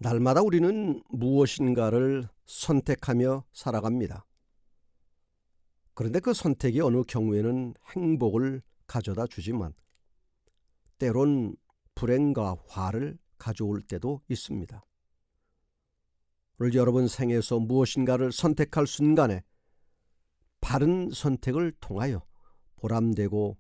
날마다 우리는 무엇인가를 선택하며 살아갑니다. 그런데 그 선택이 어느 경우에는 행복을 가져다 주지만 때론 불행과 화를 가져올 때도 있습니다. 오늘 여러분 생에서 무엇인가를 선택할 순간에 바른 선택을 통하여 보람되고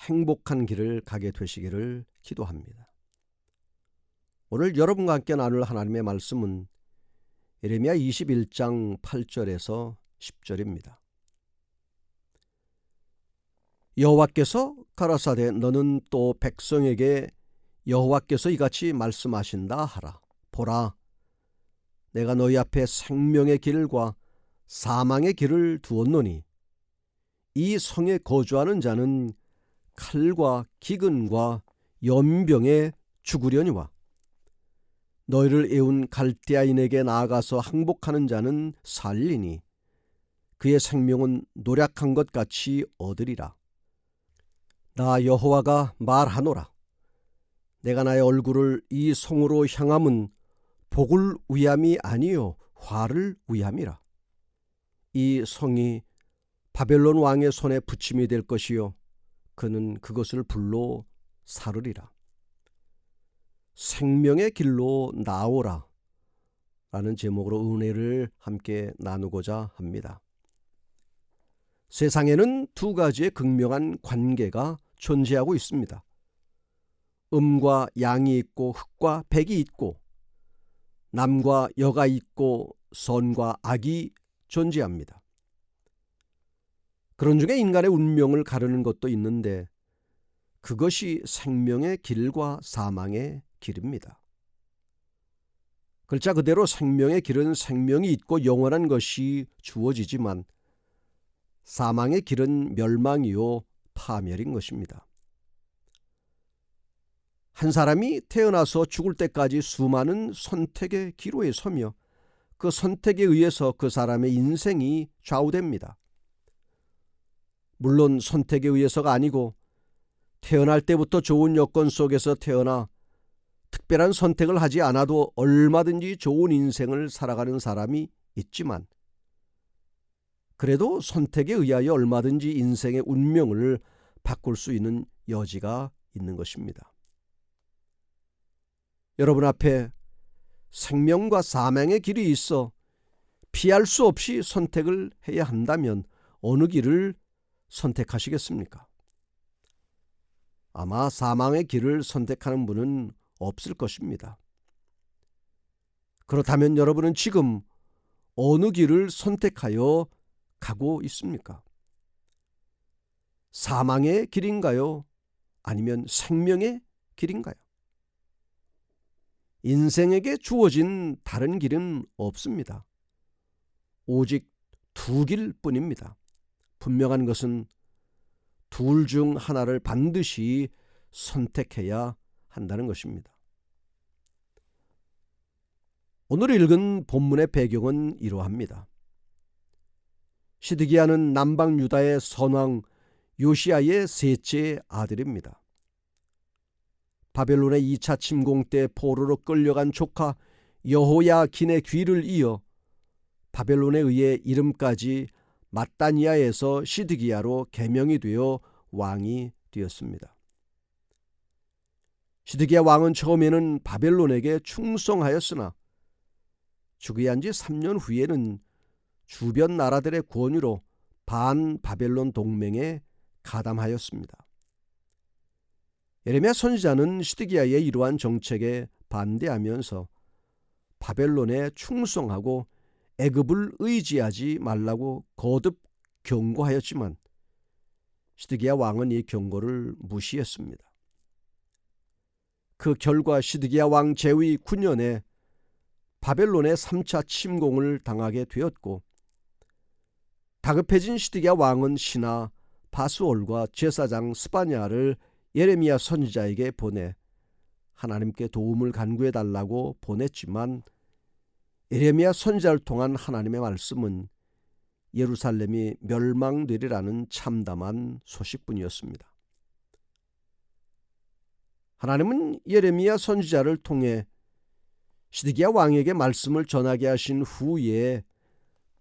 행복한 길을 가게 되시기를 기도합니다. 오늘 여러분과 함께 나눌 하나님의 말씀은 예레미야 21장 8절에서 10절입니다. 여호와께서 가라사대 너는 또 백성에게 여호와께서 이같이 말씀하신다 하라. 보라, 내가 너희 앞에 생명의 길과 사망의 길을 두었노니 이 성에 거주하는 자는 칼과 기근과 연병에 죽으려니와 너희를 애운 갈대아인에게 나아가서 항복하는 자는 살리니 그의 생명은 노략한 것 같이 얻으리라. 나 여호와가 말하노라. 내가 나의 얼굴을 이 성으로 향함은 복을 위함이 아니요 화를 위함이라. 이 성이 바벨론 왕의 손에 부침이 될 것이요 그는 그것을 불로 사르리라. 생명의 길로 나오라 라는 제목으로 은혜를 함께 나누고자 합니다. 세상에는 두 가지의 극명한 관계가 존재하고 있습니다. 음과 양이 있고 흑과 백이 있고 남과 여가 있고 선과 악이 존재합니다. 그런 중에 인간의 운명을 가르는 것도 있는데 그것이 생명의 길과 사망의 길입니다. 글자 그대로 생명의 길은 생명이 있고 영원한 것이 주어지지만 사망의 길은 멸망이요 파멸인 것입니다. 한 사람이 태어나서 죽을 때까지 수많은 선택의 기로에 서며 그 선택에 의해서 그 사람의 인생이 좌우됩니다. 물론 선택에 의해서가 아니고 태어날 때부터 좋은 여건 속에서 태어나 특별한 선택을 하지 않아도 얼마든지 좋은 인생을 살아가는 사람이 있지만 그래도 선택에 의하여 얼마든지 인생의 운명을 바꿀 수 있는 여지가 있는 것입니다. 여러분 앞에 생명과 사망의 길이 있어 피할 수 없이 선택을 해야 한다면 어느 길을 선택하시겠습니까? 아마 사망의 길을 선택하는 분은 없을 것입니다. 그렇다면 여러분은 지금 어느 길을 선택하여 가고 있습니까? 사망의 길인가요? 아니면 생명의 길인가요? 인생에게 주어진 다른 길은 없습니다. 오직 두 길뿐입니다. 분명한 것은 둘 중 하나를 반드시 선택해야 한다는 것입니다. 오늘 읽은 본문의 배경은 이러합니다. 시드기야는 남방 유다의 선왕 요시야의 셋째 아들입니다. 바벨론의 2차 침공 때 포로로 끌려간 조카 여호야긴의 귀를 이어 바벨론에 의해 이름까지 마따니아에서 시드기야로 개명이 되어 왕이 되었습니다. 시드기야 왕은 처음에는 바벨론에게 충성하였으나 즉위한 지 3년 후에는 주변 나라들의 권유로 반바벨론 동맹에 가담하였습니다. 예레미야 선지자는 시드기야의 이러한 정책에 반대하면서 바벨론에 충성하고 애굽을 의지하지 말라고 거듭 경고하였지만 시드기야 왕은 이 경고를 무시했습니다. 그 결과 시드기야 왕 재위 9년에 바벨론의 3차 침공을 당하게 되었고 다급해진 시드기야 왕은 신하 바스올과 제사장 스바냐를 예레미야 선지자에게 보내 하나님께 도움을 간구해달라고 보냈지만 예레미야 선지자를 통한 하나님의 말씀은 예루살렘이 멸망되리라는 참담한 소식뿐이었습니다. 하나님은 예레미야 선지자를 통해 시드기야 왕에게 말씀을 전하게 하신 후에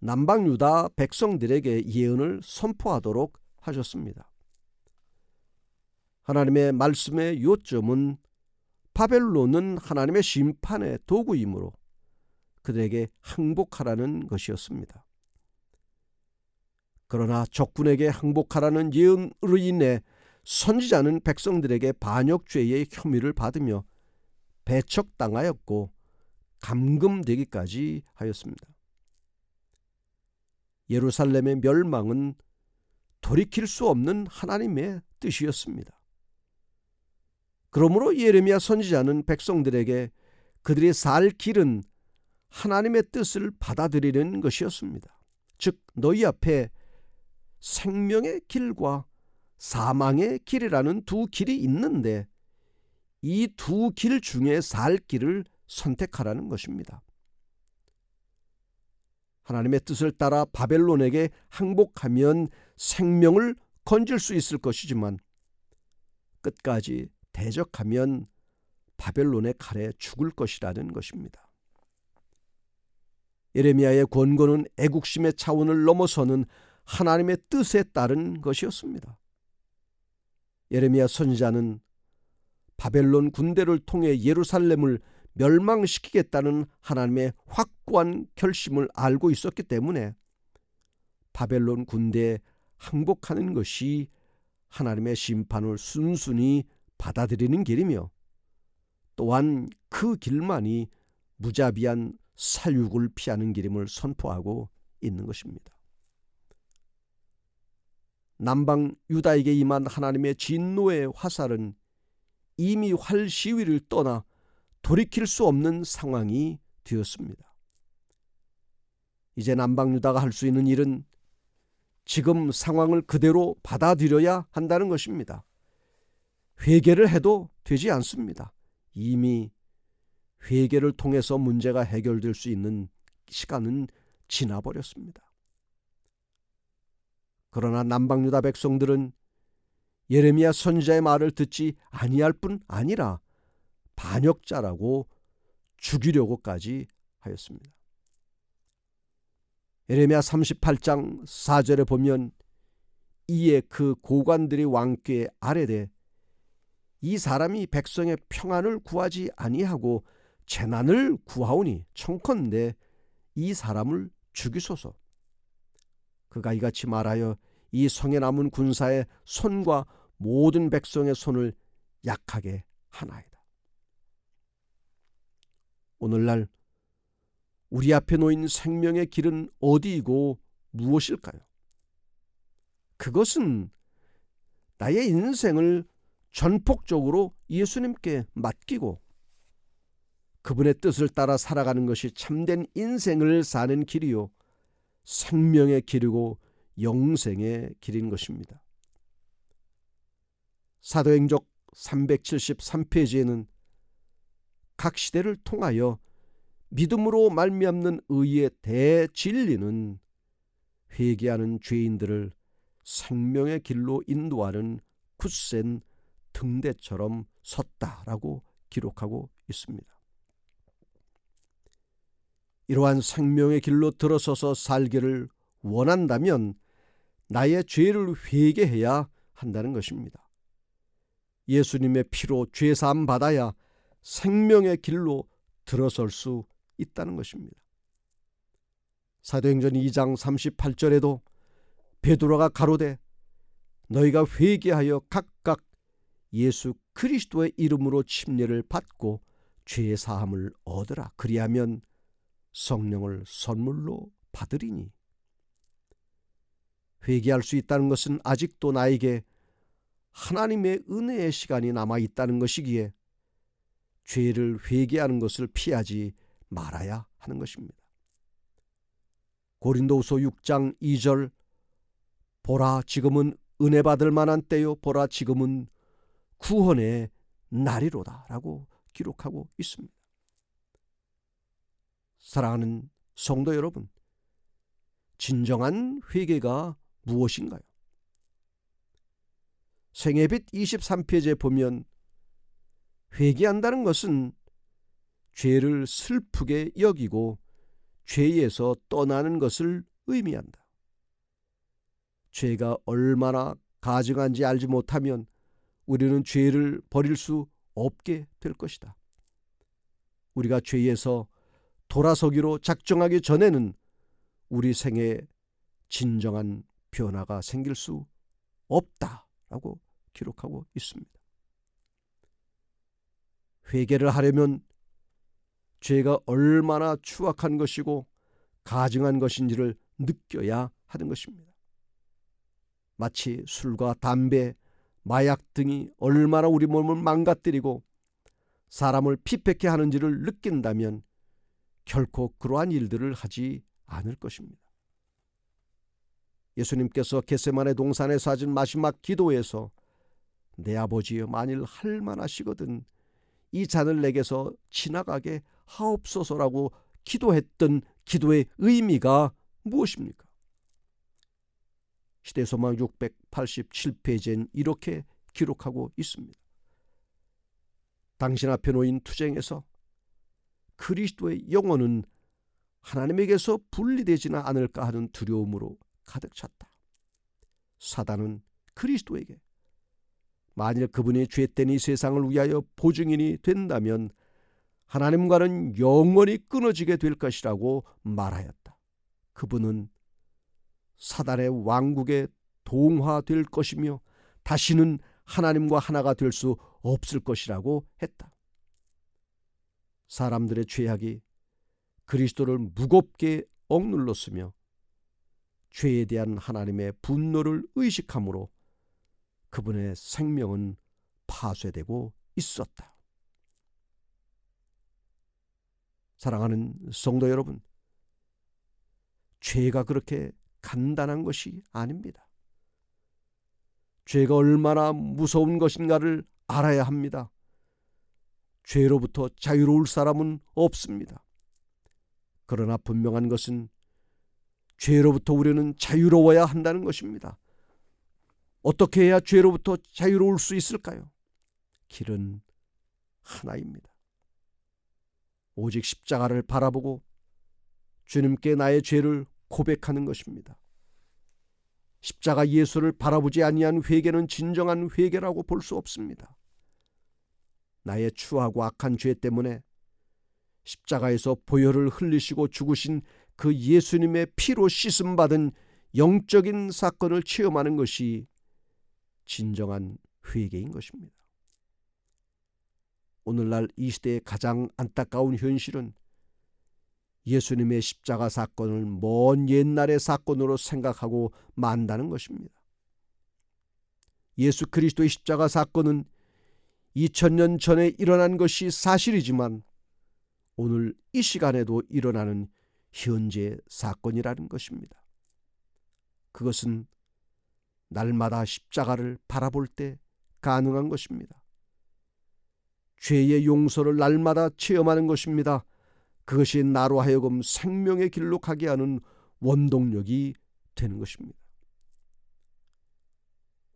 남방 유다 백성들에게 예언을 선포하도록 하셨습니다. 하나님의 말씀의 요점은 바벨론은 하나님의 심판의 도구이므로 그들에게 항복하라는 것이었습니다. 그러나 적군에게 항복하라는 예언으로 인해 선지자는 백성들에게 반역죄의 혐의를 받으며 배척당하였고 감금되기까지 하였습니다. 예루살렘의 멸망은 돌이킬 수 없는 하나님의 뜻이었습니다. 그러므로 예레미야 선지자는 백성들에게 그들이 살 길은 하나님의 뜻을 받아들이는 것이었습니다. 즉 너희 앞에 생명의 길과 사망의 길이라는 두 길이 있는데 이 두 길 중에 살 길을 선택하라는 것입니다. 하나님의 뜻을 따라 바벨론에게 항복하면 생명을 건질 수 있을 것이지만 끝까지 대적하면 바벨론의 칼에 죽을 것이라는 것입니다. 예레미야의 권고는 애국심의 차원을 넘어서는 하나님의 뜻에 따른 것이었습니다. 예레미야 선지자는 바벨론 군대를 통해 예루살렘을 멸망시키겠다는 하나님의 확고한 결심을 알고 있었기 때문에 바벨론 군대에 항복하는 것이 하나님의 심판을 순순히 받아들이는 길이며 또한 그 길만이 무자비한 살육을 피하는 길임을 선포하고 있는 것입니다. 남방 유다에게 임한 하나님의 진노의 화살은 이미 활 시위를 떠나 돌이킬 수 없는 상황이 되었습니다. 이제 남방 유다가 할 수 있는 일은 지금 상황을 그대로 받아들여야 한다는 것입니다. 회개를 해도 되지 않습니다. 이미 회개를 통해서 문제가 해결될 수 있는 시간은 지나버렸습니다. 그러나 남방 유다 백성들은 예레미야 선지자의 말을 듣지 아니할 뿐 아니라 반역자라고 죽이려고까지 하였습니다. 예레미야 38장 4절에 보면 이에 그 고관들이 왕께 아뢰되 이 사람이 백성의 평안을 구하지 아니하고 재난을 구하오니 청컨대 이 사람을 죽이소서. 그가 이같이 말하여 이 성에 남은 군사의 손과 모든 백성의 손을 약하게 하나이다. 오늘날 우리 앞에 놓인 생명의 길은 어디이고 무엇일까요? 그것은 나의 인생을 전폭적으로 예수님께 맡기고 그분의 뜻을 따라 살아가는 것이 참된 인생을 사는 길이요 생명의 길이고 영생의 길인 것입니다. 사도행적 373페이지에는 각 시대를 통하여 믿음으로 말미암는 의의 대진리는 회개하는 죄인들을 생명의 길로 인도하는 굳센 등대처럼 섰다라고 기록하고 있습니다. 이러한 생명의 길로 들어서서 살기를 원한다면 나의 죄를 회개해야 한다는 것입니다. 예수님의 피로 죄사함 받아야 생명의 길로 들어설 수 있다는 것입니다. 사도행전 2장 38절에도 베드로가 가로되 너희가 회개하여 각각 예수 그리스도의 이름으로 침례를 받고 죄사함을 얻으라. 그리하면 성령을 선물로 받으리니. 회개할 수 있다는 것은 아직도 나에게 하나님의 은혜의 시간이 남아 있다는 것이기에 죄를 회개하는 것을 피하지 말아야 하는 것입니다. 고린도후서 6장 2절 보라 지금은 은혜 받을 만한 때요 보라 지금은 구원의 날이로다 라고 기록하고 있습니다. 사랑하는 성도 여러분, 진정한 회개가 무엇인가요? 생애빛 23페이지에 보면 회개한다는 것은 죄를 슬프게 여기고 죄에서 떠나는 것을 의미한다. 죄가 얼마나 가증한지 알지 못하면 우리는 죄를 버릴 수 없게 될 것이다. 우리가 죄에서 돌아서기로 작정하기 전에는 우리 생에 진정한 변화가 생길 수 없다라고 기록하고 있습니다. 회개를 하려면 죄가 얼마나 추악한 것이고 가증한 것인지를 느껴야 하는 것입니다. 마치 술과 담배, 마약 등이 얼마나 우리 몸을 망가뜨리고 사람을 피폐케 하는지를 느낀다면 결코 그러한 일들을 하지 않을 것입니다. 예수님께서 겟세마네 동산에서 하신 마지막 기도에서 내 아버지여 만일 할 만하시거든 이 잔을 내게서 지나가게 하옵소서라고 기도했던 기도의 의미가 무엇입니까? 시대소망 687페이지엔 이렇게 기록하고 있습니다. 당신 앞에 놓인 투쟁에서 그리스도의 영혼은 하나님에게서 분리되지는 않을까 하는 두려움으로 가득 찼다. 사단은 그리스도에게 만일 그분이 죄된 이 세상을 위하여 보증인이 된다면 하나님과는 영원히 끊어지게 될 것이라고 말하였다. 그분은 사단의 왕국에 동화될 것이며 다시는 하나님과 하나가 될 수 없을 것이라고 했다. 사람들의 죄악이 그리스도를 무겁게 억눌렀으며 죄에 대한 하나님의 분노를 의식함으로 그분의 생명은 파쇄되고 있었다. 사랑하는 성도 여러분, 죄가 그렇게 간단한 것이 아닙니다. 죄가 얼마나 무서운 것인가를 알아야 합니다. 죄로부터 자유로울 사람은 없습니다. 그러나 분명한 것은 죄로부터 우리는 자유로워야 한다는 것입니다. 어떻게 해야 죄로부터 자유로울 수 있을까요? 길은 하나입니다. 오직 십자가를 바라보고 주님께 나의 죄를 고백하는 것입니다. 십자가 예수를 바라보지 아니한 회개는 진정한 회개라고 볼 수 없습니다. 나의 추하고 악한 죄 때문에 십자가에서 보혈을 흘리시고 죽으신 그 예수님의 피로 씻음받은 영적인 사건을 체험하는 것이 진정한 회개인 것입니다. 오늘날 이 시대의 가장 안타까운 현실은 예수님의 십자가 사건을 먼 옛날의 사건으로 생각하고 만다는 것입니다. 예수 그리스도의 십자가 사건은 2000년 전에 일어난 것이 사실이지만 오늘 이 시간에도 일어나는 현재 사건이라는 것입니다. 그것은 날마다 십자가를 바라볼 때 가능한 것입니다. 죄의 용서를 날마다 체험하는 것입니다. 그것이 나로 하여금 생명의 길로 가게 하는 원동력이 되는 것입니다.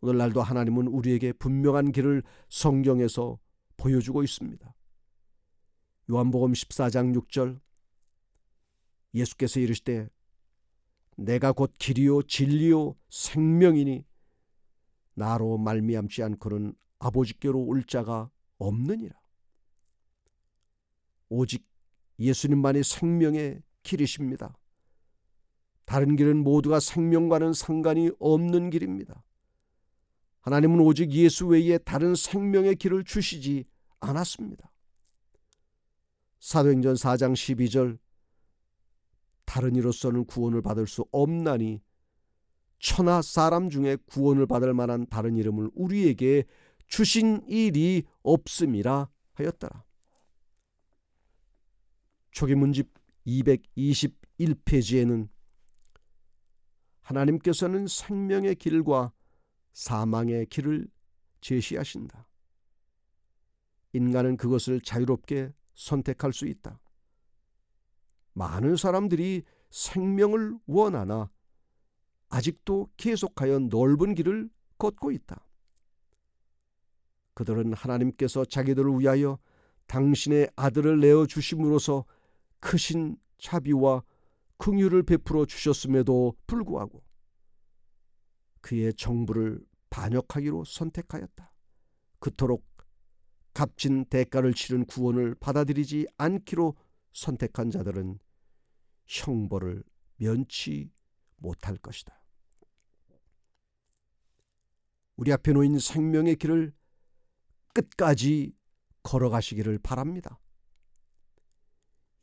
오늘날도 하나님은 우리에게 분명한 길을 성경에서 보여주고 있습니다. 요한복음 14장 6절 예수께서 이르시되 내가 곧 길이요 진리요 생명이니 나로 말미암지 않고는 아버지께로 올 자가 없느니라. 오직 예수님만이 생명의 길이십니다. 다른 길은 모두가 생명과는 상관이 없는 길입니다. 하나님은 오직 예수 외에 다른 생명의 길을 주시지 않았습니다. 사도행전 4장 12절 다른 이로서는 구원을 받을 수 없나니 천하 사람 중에 구원을 받을 만한 다른 이름을 우리에게 주신 일이 없음이라 하였더라. 초기 문집 221페이지에는 하나님께서는 생명의 길과 사망의 길을 제시하신다. 인간은 그것을 자유롭게 선택할 수 있다. 많은 사람들이 생명을 원하나 아직도 계속하여 넓은 길을 걷고 있다. 그들은 하나님께서 자기들을 위하여 당신의 아들을 내어 주심으로써 크신 자비와 긍휼을 베풀어 주셨음에도 불구하고 그의 정부를 반역하기로 선택하였다. 그토록 값진 대가를 치른 구원을 받아들이지 않기로 선택한 자들은 형벌을 면치 못할 것이다. 우리 앞에 놓인 생명의 길을 끝까지 걸어가시기를 바랍니다.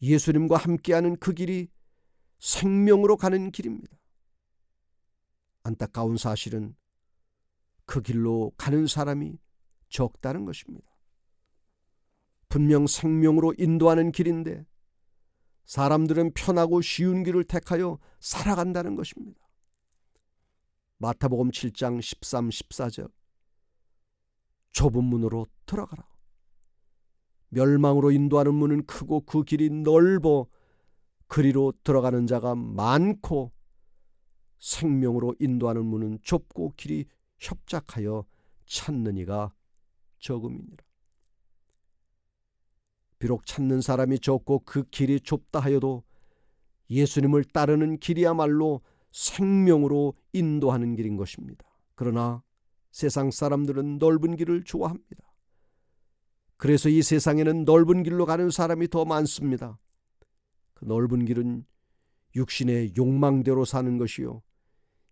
예수님과 함께하는 그 길이 생명으로 가는 길입니다. 안타까운 사실은 그 길로 가는 사람이 적다는 것입니다. 분명 생명으로 인도하는 길인데 사람들은 편하고 쉬운 길을 택하여 살아간다는 것입니다. 마태복음 7장 13, 14절 좁은 문으로 들어가라. 멸망으로 인도하는 문은 크고 그 길이 넓어 그리로 들어가는 자가 많고 생명으로 인도하는 문은 좁고 길이 협착하여 찾는 이가 적음이니라. 비록 찾는 사람이 적고 그 길이 좁다 하여도 예수님을 따르는 길이야말로 생명으로 인도하는 길인 것입니다. 그러나 세상 사람들은 넓은 길을 좋아합니다. 그래서 이 세상에는 넓은 길로 가는 사람이 더 많습니다. 그 넓은 길은 육신의 욕망대로 사는 것이요,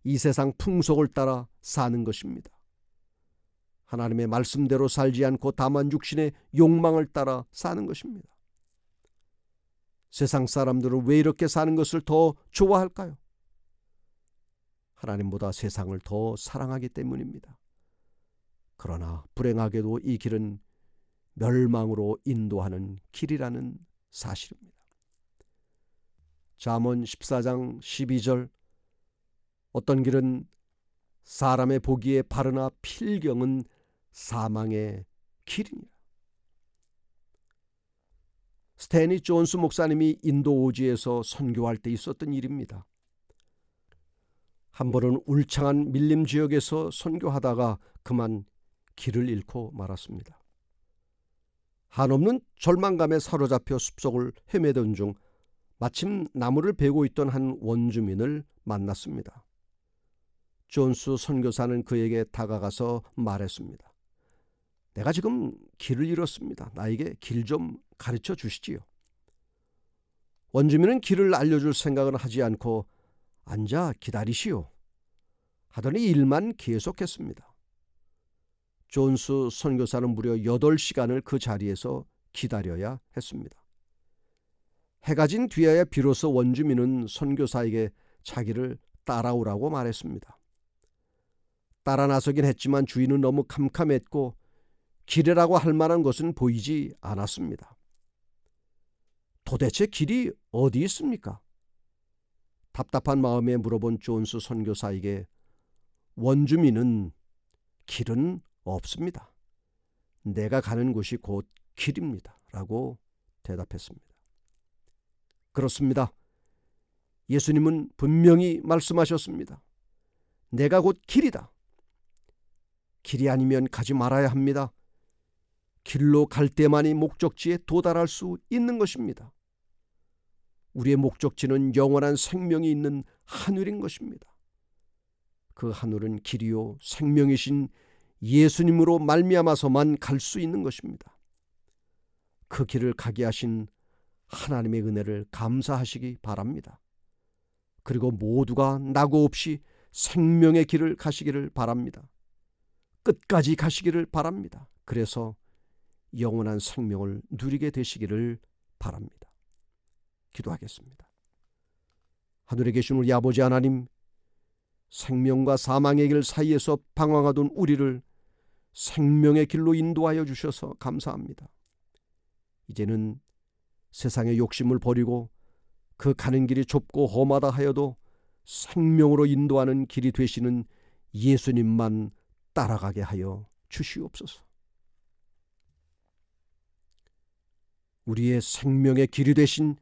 이 세상 풍속을 따라 사는 것입니다. 하나님의 말씀대로 살지 않고 다만 육신의 욕망을 따라 사는 것입니다. 세상 사람들은 왜 이렇게 사는 것을 더 좋아할까요? 하나님보다 세상을 더 사랑하기 때문입니다. 그러나 불행하게도 이 길은 멸망으로 인도하는 길이라는 사실입니다. 잠언 14장 12절 어떤 길은 사람의 보기에 바르나 필경은 사망의 길이니라. 스탠리 존스 목사님이 인도 오지에서 선교할 때 있었던 일입니다. 한 번은 울창한 밀림 지역에서 선교하다가 그만 길을 잃고 말았습니다. 한없는 절망감에 사로잡혀 숲속을 헤매던 중 마침 나무를 베고 있던 한 원주민을 만났습니다. 존스 선교사는 그에게 다가가서 말했습니다. 내가 지금 길을 잃었습니다. 나에게 길 좀 가르쳐 주시지요. 원주민은 길을 알려줄 생각은 하지 않고 앉아 기다리시오 하더니 일만 계속했습니다. 존스 선교사는 무려 8시간을 그 자리에서 기다려야 했습니다. 해가 진 뒤에야 비로소 원주민은 선교사에게 자기를 따라오라고 말했습니다. 따라 나서긴 했지만 주위는 너무 캄캄했고 길이라고 할 만한 것은 보이지 않았습니다. 도대체 길이 어디 있습니까? 답답한 마음에 물어본 존스 선교사에게 원주민은 길은 없습니다. 내가 가는 곳이 곧 길입니다. 라고 대답했습니다. 그렇습니다. 예수님은 분명히 말씀하셨습니다. 내가 곧 길이다. 길이 아니면 가지 말아야 합니다. 길로 갈 때만이 목적지에 도달할 수 있는 것입니다. 우리의 목적지는 영원한 생명이 있는 하늘인 것입니다. 그 하늘은 길이요 생명이신 예수님으로 말미암아서만 갈 수 있는 것입니다. 그 길을 가게 하신 하나님의 은혜를 감사하시기 바랍니다. 그리고 모두가 낙오 없이 생명의 길을 가시기를 바랍니다. 끝까지 가시기를 바랍니다. 그래서 영원한 생명을 누리게 되시기를 바랍니다. 기도하겠습니다. 하늘에 계신 우리 아버지 하나님, 생명과 사망의 길 사이에서 방황하던 우리를 생명의 길로 인도하여 주셔서 감사합니다. 이제는 세상의 욕심을 버리고 그 가는 길이 좁고 험하다 하여도 생명으로 인도하는 길이 되시는 예수님만 따라가게 하여 주시옵소서. 우리의 생명의 길이 되신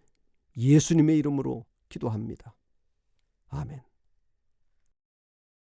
예수님의 이름으로 기도합니다. 아멘.